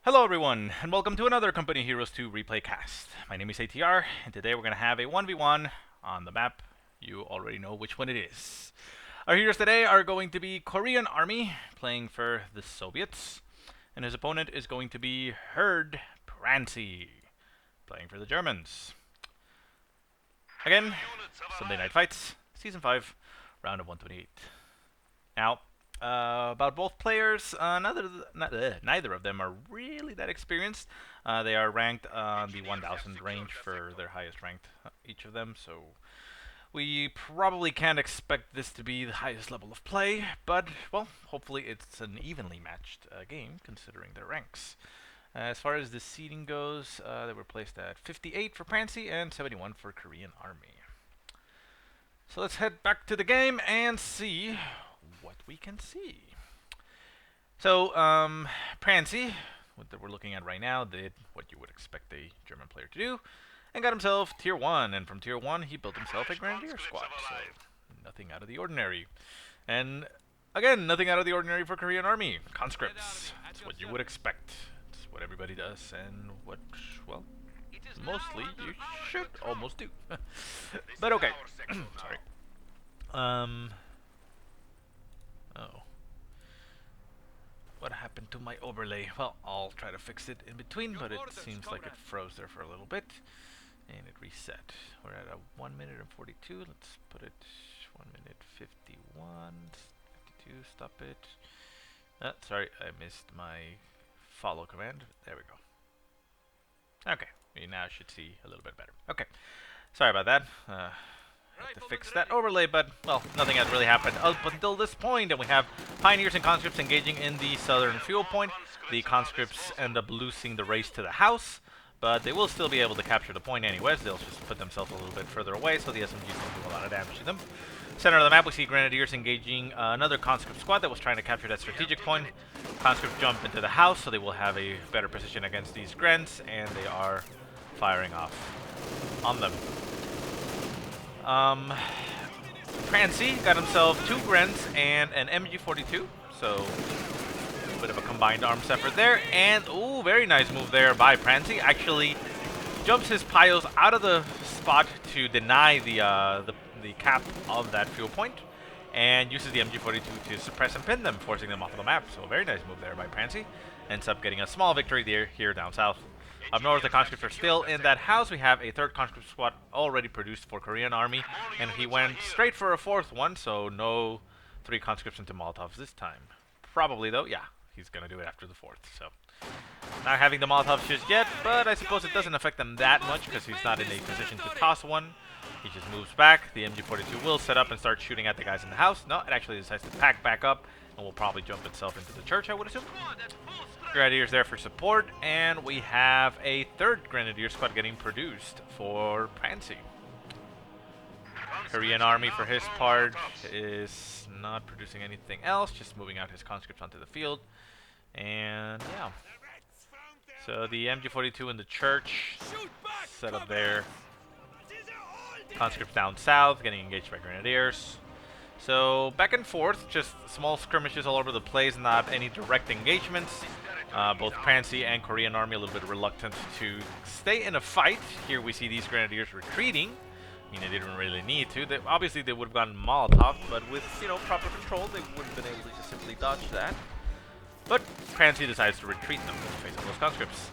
Hello everyone, and welcome to another Company Heroes 2 replay cast. My name is ATR, and today we're going to have a 1v1 on the map. You already know which one it is. Our heroes today are going to be Korean Army, playing for the Soviets, and his opponent is going to be Herd Prancey, playing for the Germans. Again, Sunday Night Fights, Season 5, round of 128. Now, about both players, neither of them are really that experienced. They are ranked on the 1000 range for their highest ranked, each of them, so we probably can't expect this to be the highest level of play, but, well, hopefully it's an evenly matched game, considering their ranks. As far as the seeding goes, they were placed at 58 for Prancey and 71 for Korean Army. So let's head back to the game and see what we can see. So, Prancey, what we're looking at right now, did what you would expect a German player to do, and got himself Tier 1, and from Tier 1 he built himself a Grenadier squad, so nothing out of the ordinary. And, again, nothing out of the ordinary for Korean Army. Conscripts, that's what you would expect. It's what everybody does, and what, well, mostly you should almost do. But okay, sorry. Oh. What happened to my overlay? Well, I'll try to fix it in between, but it seems like it froze there for a little bit. And it reset. We're at a 1 minute and 42. Let's put it 1 minute 51. 52, stop it. Sorry, I missed my follow command. There we go. Okay, we now should see a little bit better. Okay, sorry about that. Have to fix that overlay, but, well, nothing has really happened up until this point, and we have Pioneers and Conscripts engaging in the southern fuel point. The Conscripts end up losing the race to the house, but they will still be able to capture the point anyways. They'll just put themselves a little bit further away, so the SMGs don't do a lot of damage to them. Center of the map, we see Grenadiers engaging another Conscript squad that was trying to capture that strategic point. Conscripts jump into the house, so they will have a better position against these Grens, and they are firing off on them. Prancey got himself 2 Grens and an MG42, so a little bit of a combined arms effort there. And, ooh, very nice move there by Prancey. Actually jumps his Pios out of the spot to deny the cap of that fuel point, and uses the MG42 to suppress and pin them, forcing them off of the map. So a very nice move there by Prancey. Ends up getting a small victory there here down south. Up north, the conscripts are still in that house. We have a 3rd conscript squad already produced for Korean Army, and he went straight for a 4th one, so no 3 conscripts into Molotovs this time. Probably, though, yeah, he's going to do it after the 4th, so. Not having the Molotovs just yet, but I suppose it doesn't affect them that much because he's not in a position to toss one. He just moves back. The MG42 will set up and start shooting at the guys in the house. No, it actually decides to pack back up and will probably jump itself into the church, I would assume. Grenadiers there for support, and we have a 3rd Grenadier squad getting produced for Prancey. Korean Army, for his part, is not producing anything else, just moving out his conscripts onto the field. And, yeah. So the MG42 in the church, set up there. Conscripts down south, getting engaged by Grenadiers. So, back and forth, just small skirmishes all over the place, not any direct engagements. Both Prancey and Korean Army a little bit reluctant to stay in a fight. Here we see these Grenadiers retreating. I mean, they didn't really need to. Obviously, they would have gotten Molotov, but with, proper control, they would have been able to just simply dodge that. But Prancey decides to retreat them in the face of those conscripts.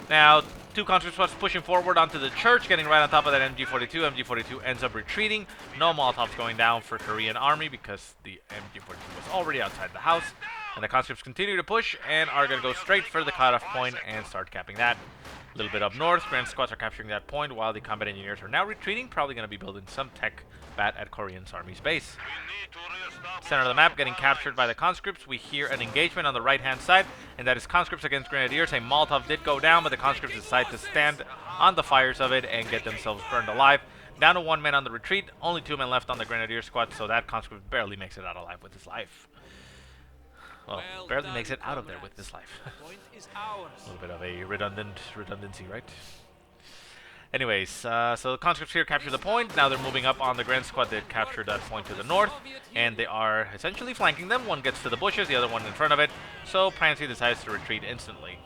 Now, 2 conscript squads pushing forward onto the church, getting right on top of that MG42. MG42 ends up retreating. No Molotovs going down for Korean Army because the MG42 was already outside the house. And the conscripts continue to push and are going to go straight for the cutoff point and start capping that. A little bit up north, Grand squads are capturing that point while the combat engineers are now retreating, probably going to be building some tech bat at Korean Army's base. Center of the map getting captured by the conscripts. We hear an engagement on the right-hand side, and that is conscripts against Grenadiers. A Molotov did go down, but the conscripts decide to stand on the fires of it and get themselves burned alive. Down to 1 man on the retreat, only 2 men left on the Grenadier squad, so that conscript barely makes it out alive with his life. Well, barely makes it out of there with his life. A little bit of a redundancy, right? Anyways, so the conscripts here capture the point. Now they're moving up on the Grand Squad that captured that point to the north, and they are essentially flanking them. One gets to the bushes, the other one in front of it, so Prancey decides to retreat instantly.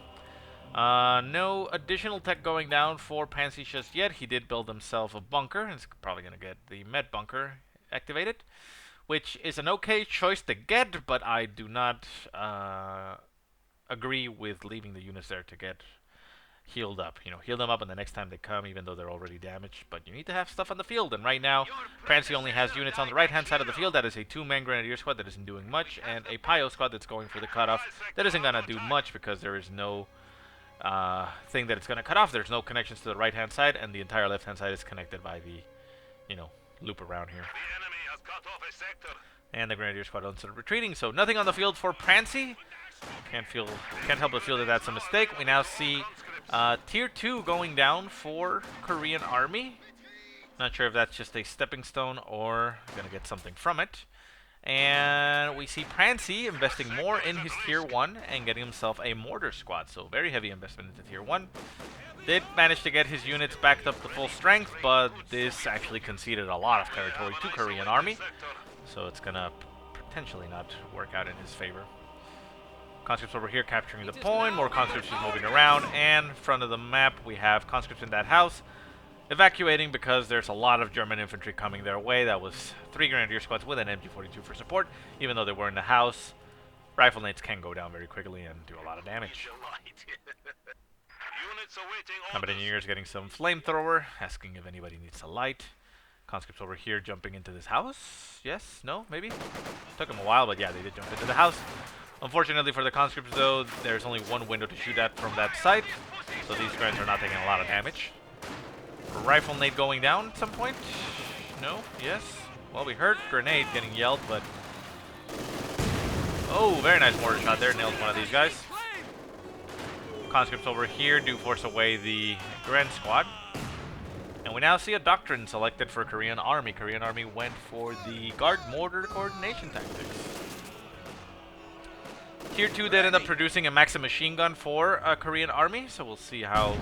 No additional tech going down for Prancey just yet. He did build himself a bunker, and he's probably going to get the med bunker activated, which is an okay choice to get, but I do not agree with leaving the units there to get healed up. You know, heal them up and the next time they come, even though they're already damaged. But you need to have stuff on the field, and right now, Prancey only has units on the right-hand side of the field. That is a 2-man Grenadier squad that isn't doing much, and a Pio squad that's going for the cutoff that isn't going to do much because there is no thing that it's going to cut off. There's no connections to the right-hand side, and the entire left-hand side is connected by the, you know, loop around here. And the Grenadier squad ends up retreating, so nothing on the field for Prancey. Can't help but feel that that's a mistake. We now see Tier 2 going down for Korean Army. Not sure if that's just a stepping stone or going to get something from it. And we see Prancey investing more in his Tier 1 and getting himself a mortar squad. So very heavy investment into Tier 1. Did manage to get his units backed up to full strength, but this actually conceded a lot of territory to Korean Army. So it's going to potentially not work out in his favor. Conscripts over here capturing the point, more conscripts just moving around, and in front of the map we have conscripts in that house evacuating because there's a lot of German infantry coming their way. That was 3 Grenadier squads with an MG42 for support. Even though they were in the house, rifle nades can go down very quickly and do a lot of damage. Combat engineers getting some flamethrower, asking if anybody needs a light. Conscripts over here jumping into this house. Yes? No? Maybe? Took them a while, but yeah, they did jump into the house. Unfortunately for the conscripts, though, there's only one window to shoot at from that site, so these guys are not taking a lot of damage. Rifle nade going down at some point? No? Yes? Well, we heard grenade getting yelled, but... Oh, very nice mortar shot there. Nails one of these guys. Conscripts over here do force away the Gren squad. And we now see a doctrine selected for Korean Army. Korean Army went for the guard mortar coordination tactics. Tier 2 then ended up producing a Maxim machine gun for Korean Army, so we'll see how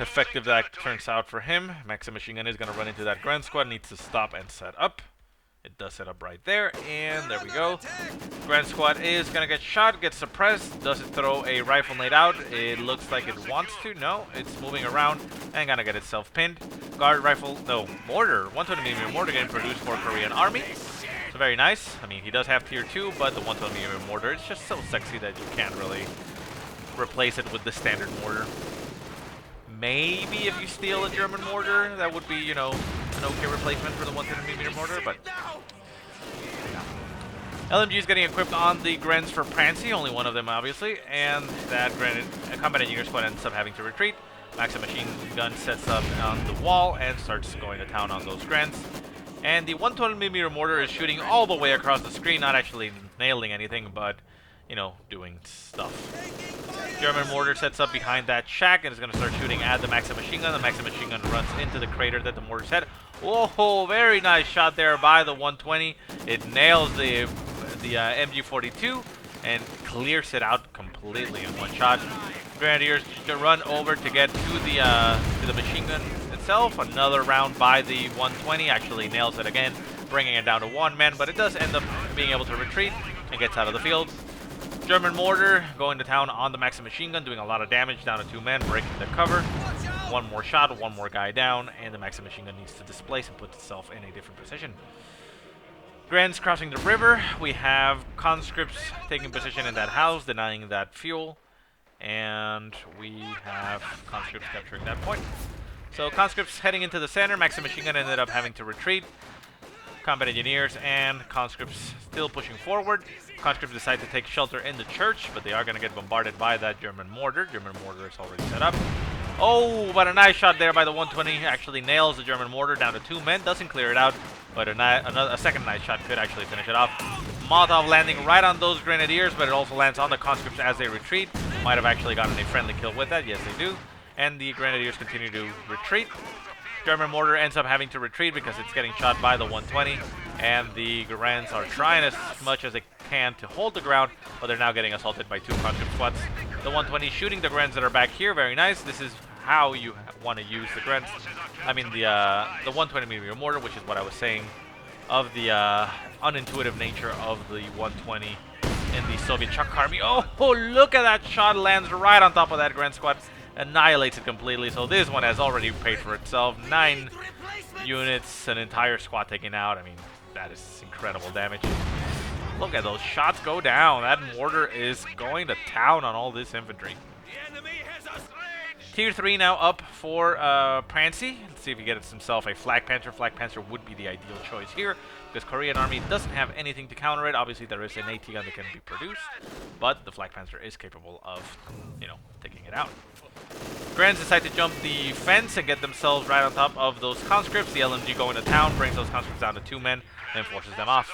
effective that turns out for him. Maxim machine gun is going to run into that Grand Squad, needs to stop and set up. It does set up right there, and there we go. Grand Squad is going to get shot, get suppressed. Does it throw a rifle nade out? It looks like it wants to. No, it's moving around and going to get itself pinned. Guard rifle, no, mortar. 120mm mortar getting produced for Korean Army. So very nice. I mean, he does have Tier 2, but the 120mm mortar, it's just so sexy that you can't really replace it with the standard mortar. Maybe if you steal a German mortar, that would be, you know, an okay replacement for the 120mm mortar, but... LMG is getting equipped on the Grens for Prancey, only one of them obviously, and that combat engineer squad ends up having to retreat. Maxim machine gun sets up on the wall and starts going to town on those Grens. And the 120mm mortar is shooting all the way across the screen, not actually nailing anything, but, you know, doing stuff. German mortar sets up behind that shack and is going to start shooting at the Maxim machine gun. The Maxim machine gun runs into the crater that the mortar set. Oh, very nice shot there by the 120. It nails the MG42 and clears it out completely in one shot. Grenadiers to run over to get to the machine gun itself. Another round by the 120 actually nails it again, bringing it down to 1 man, but it does end up being able to retreat and gets out of the field. German mortar going to town on the Maxim machine gun, doing a lot of damage, down to 2 men, breaking the cover. One more shot, one more guy down, and the Maxim machine gun needs to displace and put itself in a different position. Grens crossing the river. We have conscripts taking position in that house, denying that fuel, and we have conscripts capturing that point. So conscripts heading into the center. Maxim machine gun ended up having to retreat. Combat engineers and conscripts still pushing forward. Conscripts decide to take shelter in the church, but they are going to get bombarded by that German mortar. German mortar is already set up. Oh, but a nice shot there by the 120. Actually nails the German mortar down to 2 men. Doesn't clear it out, but a second nice shot could actually finish it off. Molotov landing right on those grenadiers, but it also lands on the conscripts as they retreat. Might have actually gotten a friendly kill with that. Yes, they do. And the grenadiers continue to retreat. German mortar ends up having to retreat because it's getting shot by the 120, and the Grens are trying as much as they can to hold the ground, but they're now getting assaulted by 2 conscript squads. The 120 shooting the Grens that are back here. Very nice. This is how you want to use the Grens. I mean the 120mm mortar, which is what I was saying of the unintuitive nature of the 120 in the Soviet Chuck Army. Oh, look at that shot, lands right on top of that Grand Squad, annihilates it completely. So this one has already paid for itself. 9 units, an entire squad taken out. I mean, that is incredible damage. Look at those shots go down. That mortar is going to town on all this infantry. Tier 3 now up for Prancey. Let's see if he gets himself a Flag Panther. Flag Panther would be the ideal choice here, because Korean Army doesn't have anything to counter it. Obviously, there is an AT gun that can be produced, but the Flag Panther is capable of, you know, taking it out. Grands decide to jump the fence and get themselves right on top of those conscripts. The LMG going to town, brings those conscripts down to 2 men, and forces them off.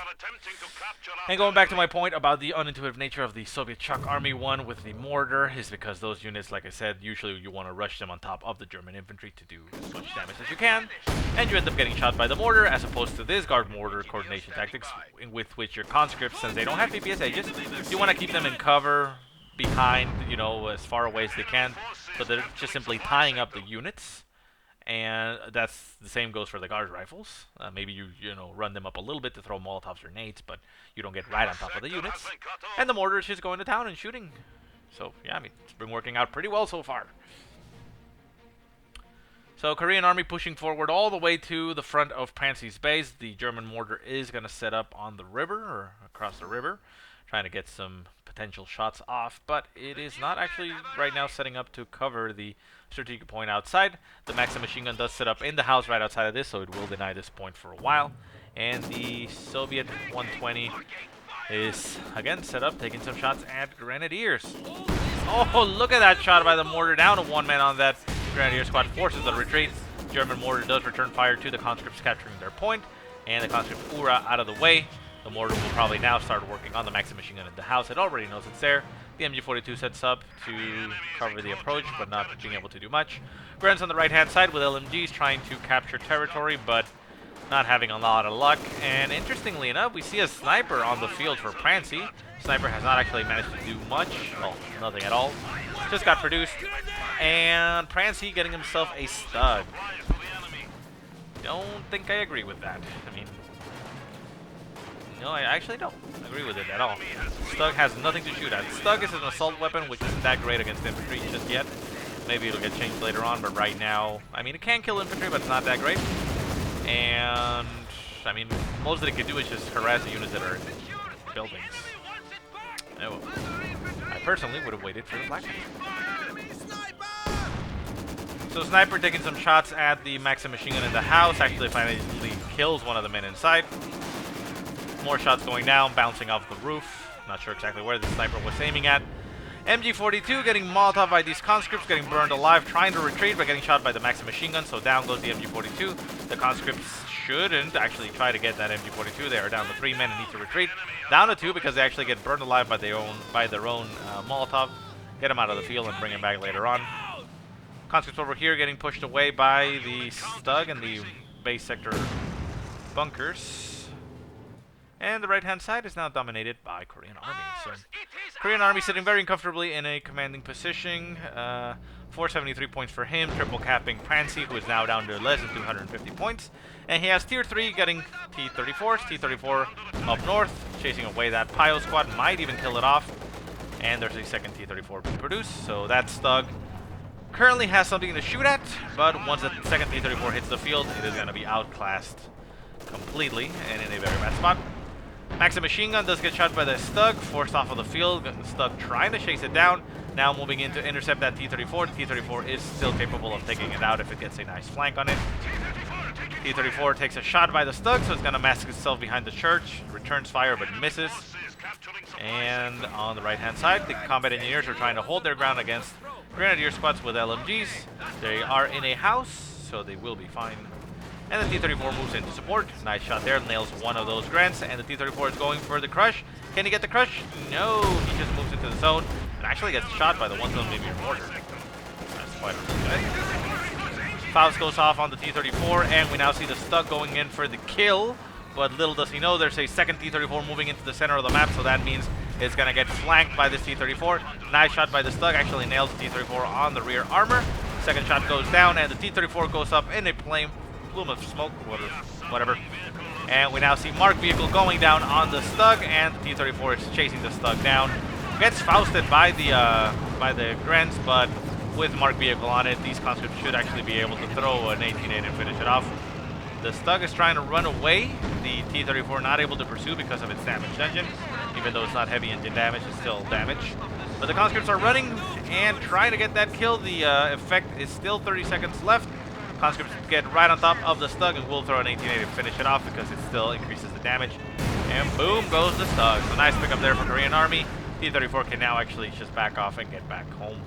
And going back to my point about the unintuitive nature of the Soviet Chuck Army one with the mortar is because those units, like I said, usually you want to rush them on top of the German infantry to do as much damage as you can, and you end up getting shot by the mortar, as opposed to this guard mortar coordination tactics, with which your conscripts, since they don't have PPS ages, you want to keep them in cover behind, you know, as far away as they can, so they're just simply tying up the units. And that's the same goes for the guard rifles. Maybe you know, run them up a little bit to throw Molotovs or nades, but you don't get right on top of the units. And the mortar is just going to town and shooting. So yeah, I mean, it's been working out pretty well so far. So Korean Army pushing forward all the way to the front of Prancey's base. The German mortar is going to set up on the river, or across the river, trying to get some potential shots off, but it is not actually right now setting up to cover the strategic point outside. The Maxim machine gun does set up in the house right outside of this, so it will deny this point for a while. And the Soviet 120 is again set up, taking some shots at Grenadiers. Oh, look at that shot by the mortar, down to 1 man on that Grenadier squad, forces the retreat. German mortar does return fire to the conscripts, capturing their point, and the conscript Ura out of the way. The mortar will probably now start working on the Maxim machine gun in the house. It already knows it's there. The MG42 sets up to cover the approach, but not being able to do much. Grens on the right-hand side with LMGs trying to capture territory, but not having a lot of luck. And interestingly enough, we see a sniper on the field for Prancey. Sniper has not actually managed to do much. Well, nothing at all. Just got produced. And Prancey getting himself a Stug. Don't think I agree with that. I mean, no, I actually don't agree with it at all. Stug has nothing to shoot at. Stug is an assault weapon, which isn't that great against infantry just yet. Maybe it'll get changed later on, but right now, I mean, it can kill infantry, but it's not that great. And, I mean, most that it can do is just harass the units that are in buildings. Oh, I personally would have waited for the Black Panther. So Sniper taking some shots at the Maxim machine gun in the house. Actually finally kills one of the men inside. More shots going down, bouncing off the roof. Not sure exactly where the sniper was aiming at. MG42 getting Molotov by these conscripts, getting burned alive, trying to retreat, but getting shot by the Maxim machine gun, so down goes the MG42. The conscripts shouldn't actually try to get that MG42. They are down to 3 men and need to retreat. Down to 2 because they actually get burned alive by their own Molotov. Get them out of the field and bring them back later on. Conscripts over here getting pushed away by the Stug and the base sector bunkers. And the right-hand side is now dominated by Korean Army. So Korean Army sitting very comfortably in a commanding position. 473 points for him, triple capping Prancey, who is now down to less than 250 points. And he has Tier 3 getting T-34s. T-34 up north, chasing away that Pio squad, might even kill it off. And there's a second T-34 being produced. So that Stug currently has something to shoot at, but once the second T-34 hits the field, it is going to be outclassed completely and in a very bad spot. Maxim machine gun does get shot by the Stug, forced off of the field. The Stug trying to chase it down. Now moving in to intercept that T-34. The T-34 is still capable of taking it out if it gets a nice flank on it. T-34 takes a shot by the Stug, so it's going to mask itself behind the church. Returns fire but misses. And on the right-hand side, the combat engineers are trying to hold their ground against Grenadier squads with LMGs. They are in a house, so they will be fine. And the T-34 moves into support. Nice shot there, nails one of those grants, and the T-34 is going for the crush. Can he get the crush? No, he just moves into the zone and actually gets shot by the 1mm mortar. That's quite good. Faust goes off on the T-34, and we now see the Stug going in for the kill. But little does he know, there's a second T-34 moving into the center of the map, so that means it's going to get flanked by this T-34. Nice shot by the Stug, actually nails the T-34 on the rear armor. Second shot goes down, and the T-34 goes up in a plume of smoke, whatever. And we now see Mark vehicle going down on the Stug, and the T-34 is chasing the Stug down. Gets fausted by the Grents, but with Mark vehicle on it, these conscripts should actually be able to throw an 18-8 and finish it off. The Stug is trying to run away. The T-34 not able to pursue because of its damaged engine. Even though it's not heavy engine damage, it's still damage. But the conscripts are running and trying to get that kill. The effect is still 30 seconds left. Conscripts get right on top of the Stug and will throw an 18-8 and finish it off because it still increases the damage. And boom goes the Stug. So nice pickup there for Korean Army. T-34 can now actually just back off and get back home.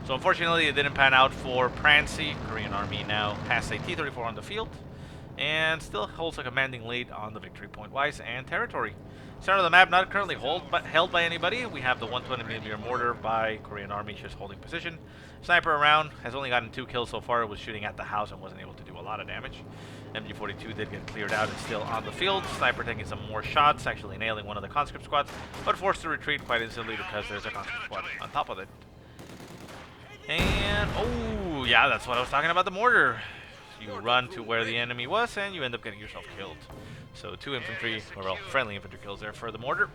So unfortunately it didn't pan out for Prancey. Korean Army now has a T-34 on the field and still holds a commanding lead on the victory point-wise and territory. Center of the map not currently held by anybody. We have the 120mm mortar by Korean Army just holding position. Sniper around, has only gotten 2 kills so far. It was shooting at the house and wasn't able to do a lot of damage. MG42 did get cleared out and still on the field. Sniper taking some more shots, actually nailing one of the conscript squads, but forced to retreat quite instantly because there's a conscript squad on top of it. And, oh, yeah, that's what I was talking about, the mortar. You run to where the enemy was, and you end up getting yourself killed. So 2 infantry, or well, friendly infantry kills there for the mortar.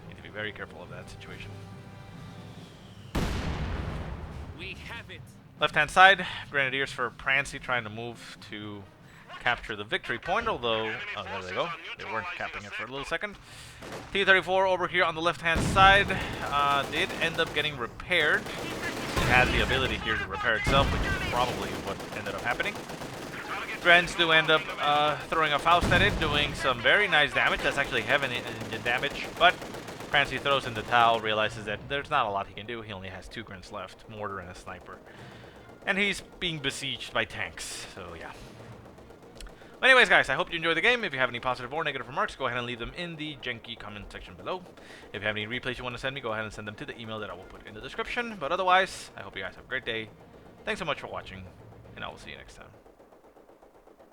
Need to be very careful of that situation. We have it. Left-hand side, Grenadiers for Prancey trying to move to capture the victory point, although, oh, there they go. They weren't capping it for a little second. T-34 over here on the left-hand side did end up getting repaired. It had the ability here to repair itself, which is probably what ended up happening. Grants do end up throwing a Faust at it, doing some very nice damage. That's actually heavy engine damage, but Prancey throws in the towel, realizes that there's not a lot he can do. He only has 2 Grants left, mortar and a sniper. And he's being besieged by tanks, so yeah. Anyways, guys, I hope you enjoyed the game. If you have any positive or negative remarks, go ahead and leave them in the janky comment section below. If you have any replays you want to send me, go ahead and send them to the email that I will put in the description. But otherwise, I hope you guys have a great day. Thanks so much for watching, and I will see you next time.